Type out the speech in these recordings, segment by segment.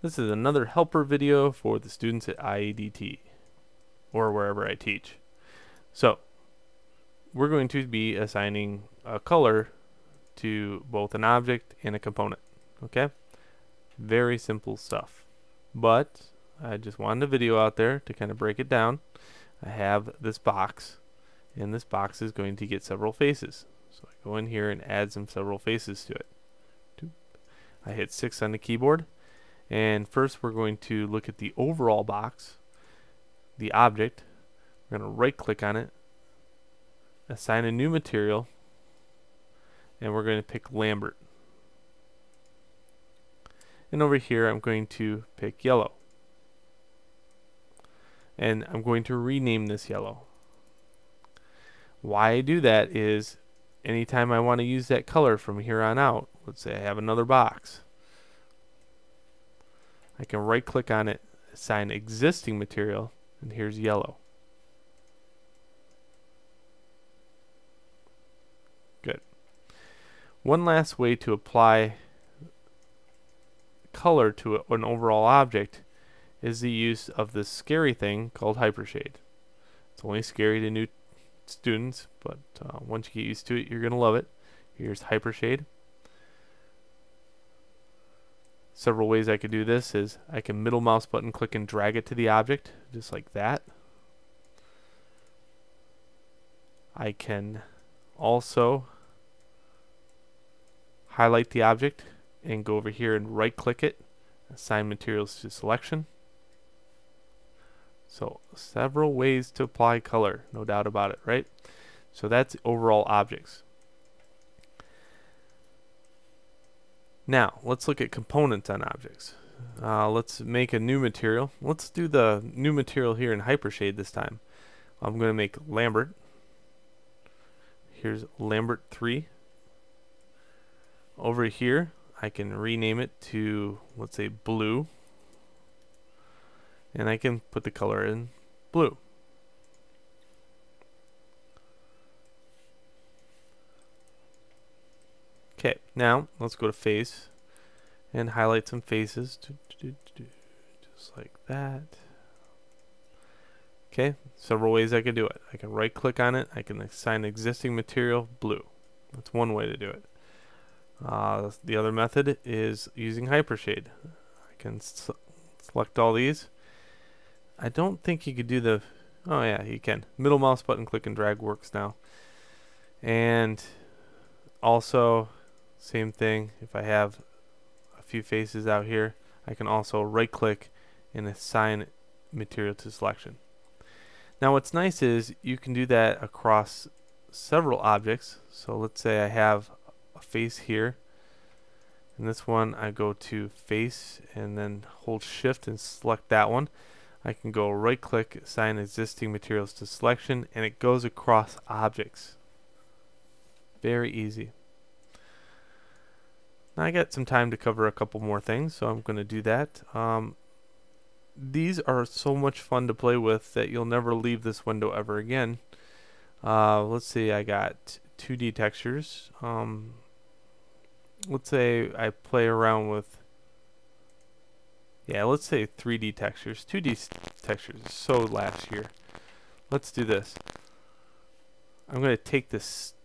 This is another helper video for the students at IADT or wherever I teach. So we're going to be assigning a color to both an object and a component. Okay? Very simple stuff. But I just wanted a video out there to kind of break it down. I have this box, and this box is going to get several faces. So I go in here and add several faces to it. I hit 6 on the keyboard, and first we're going to look at the overall box, the object. We're going to right click on it, assign a new material, and we're going to pick Lambert. And over here I'm going to pick yellow, and I'm going to rename this yellow. Why I do that is anytime I want to use that color from here on out, let's say I have another box, I can right click on it, assign existing material, and here's yellow. Good. One last way to apply color to an overall object is the use of this scary thing called Hypershade. It's only scary to new students, but once you get used to it, you're going to love it. Here's Hypershade. Several ways I could do this is I can middle mouse button click and drag it to the object, just like that. I can also highlight the object and go over here and right click it, assign materials to selection. So several ways to apply color, no doubt about it, right? So that's overall objects. Now let's look at components on objects. Let's make a new material. Let's do the new material here in Hypershade this time. I'm going to make Lambert. Here's Lambert 3. Over here I can rename it to, let's say, blue, and I can put the color in blue. Okay, now let's go to face and highlight some faces, just like that. Okay, several ways I could do it. I can right click on it, I can assign existing material blue. That's one way to do it. The other method is using Hypershade. I can select all these. I don't think you could do the, oh yeah, you can. Middle mouse button click and drag works now. And also, same thing, if I have a few faces out here, I can also right click and assign material to selection. Now what's nice is you can do that across several objects. So let's say I have a face here, and this one I go to face and then hold shift and select that one. I can go right click, assign existing materials to selection, and it goes across objects. Very easy. Now I got some time to cover a couple more things, so I'm going to do that. These are so much fun to play with that you'll never leave this window ever again. Let's see, I got 2D textures. Let's say I play around with, yeah, let's say 3D textures. 2D textures is so last year. Let's do this. I'm going to take this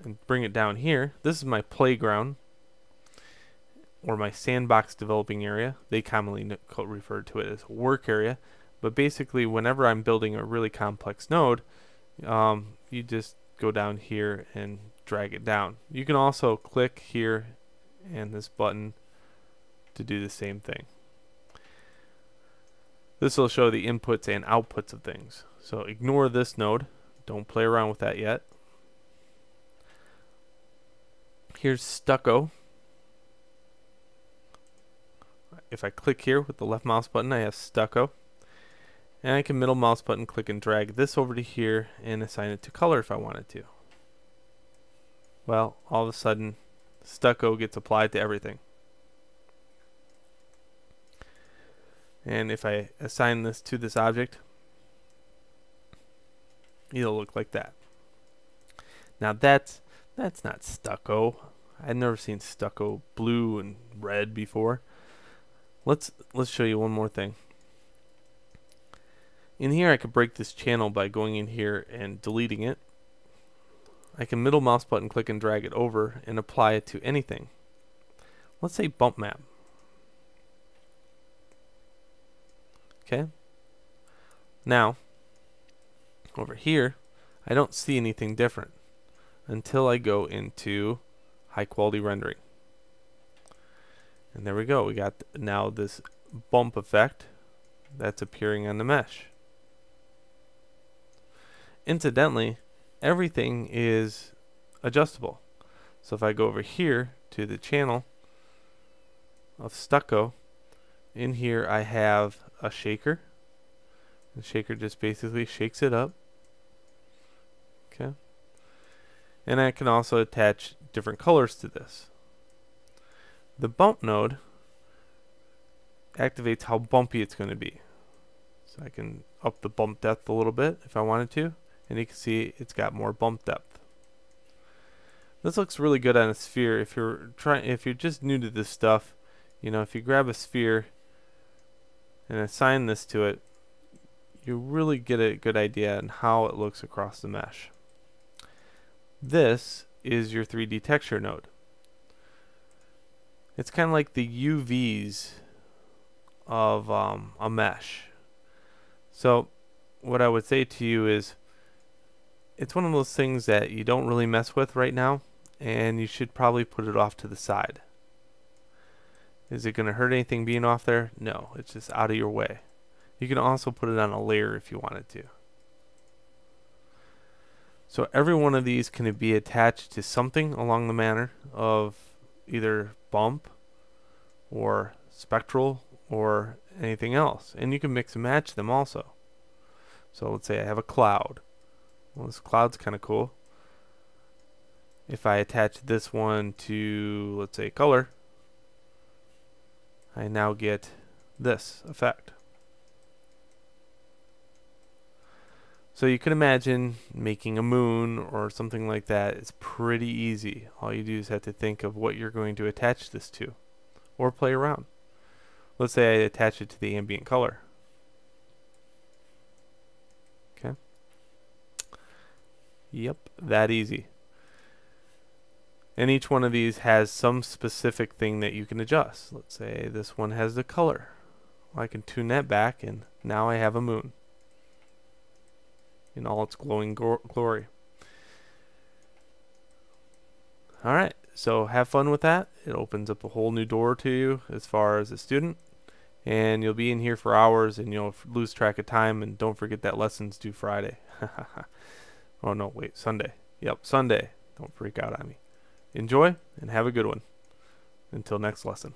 and bring it down here. This is my playground, or my sandbox developing area. They commonly refer to it as work area. But basically, whenever I'm building a really complex node, you just go down here and drag it down. You can also click here and this button to do the same thing. This will show the inputs and outputs of things. So ignore this node. Don't play around with that yet. Here's Stucco. If I click here with the left mouse button, I have Stucco. And I can middle mouse button click and drag this over to here and assign it to color if I wanted to. Well, all of a sudden, Stucco gets applied to everything. And if I assign this to this object, it'll look like that. Now that's not Stucco. I've never seen Stucco blue and red before. Let's show you one more thing. In here I could break this channel by going in here and deleting it. I can middle mouse button click and drag it over and apply it to anything. Let's say bump map. Okay. Now, over here, I don't see anything different until I go into high quality rendering. And there we go. We got now this bump effect that's appearing on the mesh. Incidentally, everything is adjustable. So if I go over here to the channel of Stucco, in here I have a shaker. The shaker just basically shakes it up. Okay. And I can also attach different colors to this. The bump node activates how bumpy it's going to be. So I can up the bump depth a little bit if I wanted to, and you can see it's got more bump depth. This looks really good on a sphere. If you're just new to this stuff, you know, if you grab a sphere and assign this to it, you really get a good idea on how it looks across the mesh. This is your 3D texture node. It's kind of like the UVs of a mesh. So what I would say to you is, it's one of those things that you don't really mess with right now, and you should probably put it off to the side. Is it going to hurt anything being off there? No, it's just out of your way. You can also put it on a layer if you wanted to. So every one of these can be attached to something along the manner of either bump or spectral or anything else. And you can mix and match them also. So let's say I have a cloud. Well, this cloud's kind of cool. If I attach this one to, let's say, color, I now get this effect. So you can imagine making a moon or something like that. It's pretty easy. All you do is have to think of what you're going to attach this to, or play around. Let's say I attach it to the ambient color. Okay. Yep, that easy. And each one of these has some specific thing that you can adjust. Let's say this one has the color. Well, I can tune that back, and now I have a moon in all its glowing glory. Alright, so have fun with that. It opens up a whole new door to you as far as a student, and you'll be in here for hours and you'll lose track of time. And don't forget that lesson's due Friday. Oh no, wait, Sunday. Yep, Sunday. Don't freak out on me. Enjoy and have a good one. Until next lesson.